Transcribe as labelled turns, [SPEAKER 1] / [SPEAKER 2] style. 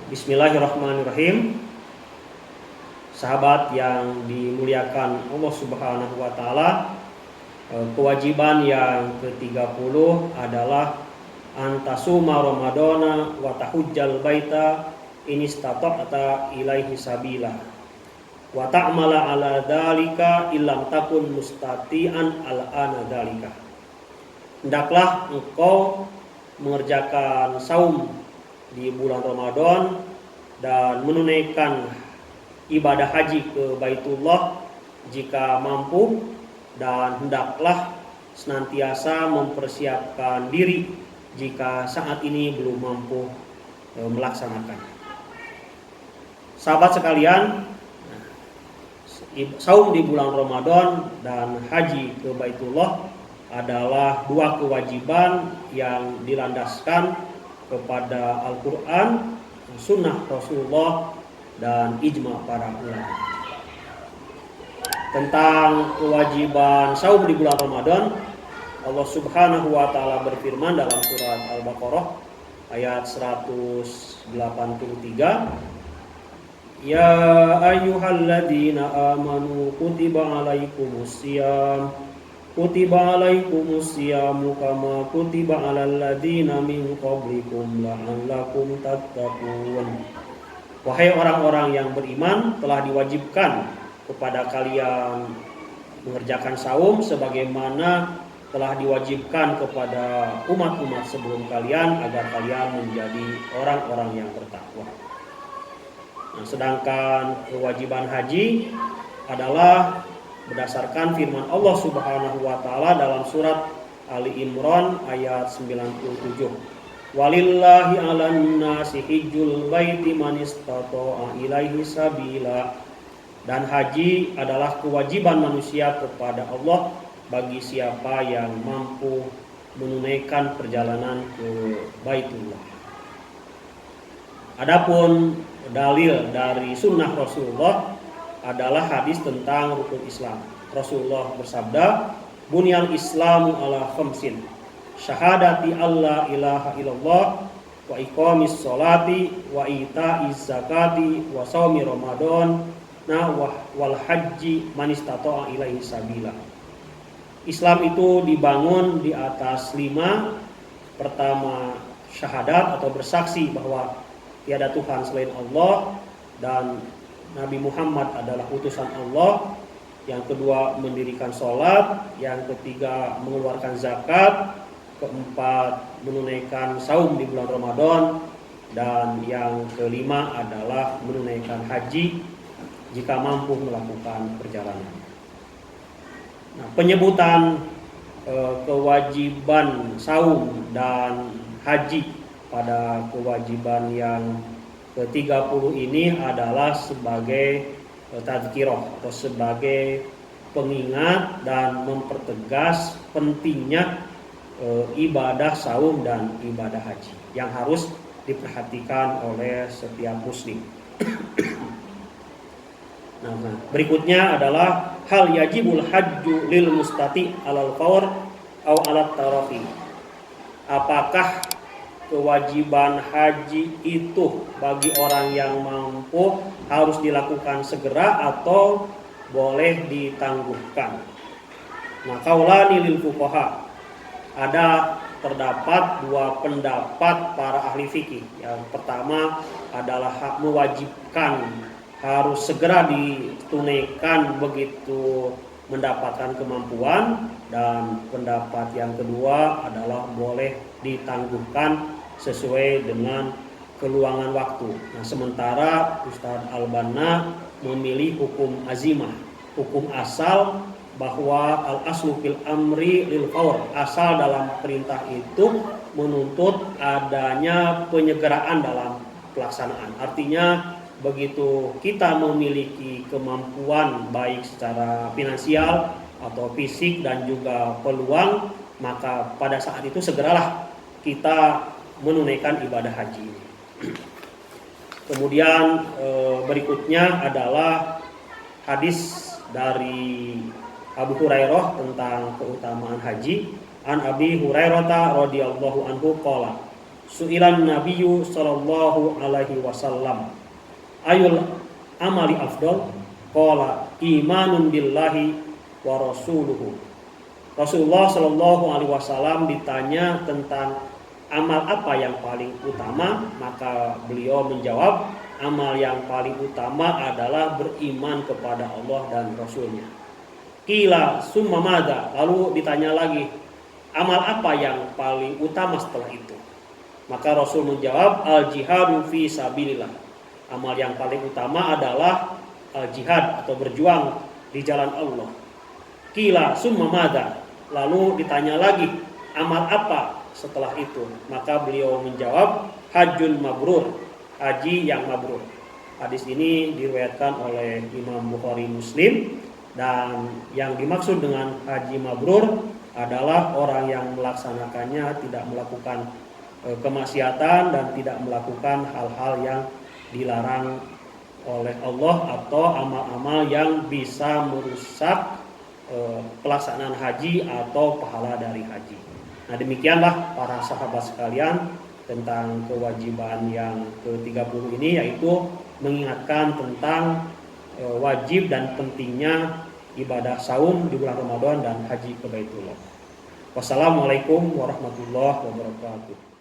[SPEAKER 1] Bismillahirrahmanirrahim. Sahabat yang dimuliakan Allah Subhanahu wa taala, kewajiban yang ke-30 adalah antasuma ramadana wa tahujjal baita in istata'ta ilaihi sabila wa ta'mala ala dzalika illam takun mustati'an al-ana dzalika. Hendaklah engkau mengerjakan saum di bulan Ramadan dan menunaikan ibadah haji ke Baitullah jika mampu, dan hendaklah senantiasa mempersiapkan diri jika saat ini belum mampu melaksanakan. Sahabat sekalian, saum di bulan Ramadan dan haji ke Baitullah adalah dua kewajiban yang dilandaskan kepada Al-Quran, Sunnah Rasulullah, dan ijma para ulama. Tentang kewajiban saum di bulan Ramadan, Allah Subhanahu wa taala berfirman dalam surat Al-Baqarah ayat 183, Ya ayyuhalladzina amanu kutiba alaikumusiyam kutiba alaikumusyamu kama kutiba alal ladzina min qablikum la'allakum tattaqun. Wahai orang-orang yang beriman, telah diwajibkan kepada kalian mengerjakan saum sebagaimana telah diwajibkan kepada umat-umat sebelum kalian agar kalian menjadi orang-orang yang bertakwa. Nah, sedangkan kewajiban haji adalah berdasarkan firman Allah Subhanahu wa taala dalam surat Ali Imran ayat 97. Walillahi 'alan nasi hijjul baiti man istata'a ilaihi sabila. Dan haji adalah kewajiban manusia kepada Allah bagi siapa yang mampu menunaikan perjalanan ke Baitullah. Adapun dalil dari sunnah Rasulullah adalah hadis tentang rukun Islam. Rasulullah bersabda, Bunyal Islamu ala khamsin, syahadati alla ilaha illallah, wa iqamis sholati, wa ita'iz zakati, wa shaumi ramadan, wal haji man istata'a ilaihi sabila. Islam itu dibangun di atas 5. Pertama, syahadat atau bersaksi bahwa tiada Tuhan selain Allah dan Nabi Muhammad adalah utusan Allah. Yang kedua, mendirikan sholat. Yang ketiga, mengeluarkan zakat. Keempat, menunaikan saum di bulan Ramadan. Dan yang kelima adalah menunaikan haji jika mampu melakukan perjalanan. Nah, penyebutan kewajiban saum dan haji pada kewajiban yang ke-30 ini adalah sebagai tadzkirah atau sebagai pengingat dan mempertegas pentingnya ibadah saum dan ibadah haji yang harus diperhatikan oleh setiap muslim. Nah, berikutnya adalah hal yajibul hajju lil mustati alal fawr au alat tarafi. Apakah kewajiban haji itu bagi orang yang mampu harus dilakukan segera atau boleh ditangguhkan? Nah, qaulani lil fuqaha. Terdapat dua pendapat para ahli fikih. Yang pertama adalah mewajibkan, harus segera ditunaikan begitu mendapatkan kemampuan, dan pendapat yang kedua adalah boleh ditangguhkan sesuai dengan keluangan waktu. Nah, sementara Ustadz Al-Banna memilih hukum azimah, hukum asal, bahwa al-aslu fil amri lil fawr, asal dalam perintah itu menuntut adanya penyegeraan dalam pelaksanaan. Artinya begitu kita memiliki kemampuan baik secara finansial atau fisik dan juga peluang, maka pada saat itu segeralah kita menunaikan ibadah haji. Kemudian berikutnya adalah hadis dari Abu Hurairah tentang keutamaan haji. An Abi Hurairah radhiyallahu anhu qala Su'ilan Nabiyyu sallallahu alaihi wasallam, ayul amali afdal? Qala imanun billahi wa rasuluhu. Rasulullah sallallahu alaihi wasallam ditanya tentang amal apa yang paling utama, maka beliau menjawab, amal yang paling utama adalah beriman kepada Allah dan Rasulnya. Qila summa madza? Lalu ditanya lagi, amal apa yang paling utama setelah itu? Maka Rasul menjawab, al-jihadu fi sabilillah. Amal yang paling utama adalah jihad atau berjuang di jalan Allah. Qila summa madza? Lalu ditanya lagi, amal apa setelah itu? Maka beliau menjawab, hajjun mabrur, haji yang mabrur. Hadis ini diriwayatkan oleh Imam Bukhari Muslim, dan yang dimaksud dengan haji mabrur adalah orang yang melaksanakannya tidak melakukan kemaksiatan dan tidak melakukan hal-hal yang dilarang oleh Allah atau amal-amal yang bisa merusak pelaksanaan haji atau pahala dari haji. Nah, demikianlah para sahabat sekalian tentang kewajiban yang ke-30 ini, yaitu mengingatkan tentang wajib dan pentingnya ibadah saum di bulan Ramadan dan haji ke Baitullah. Wassalamualaikum warahmatullahi wabarakatuh.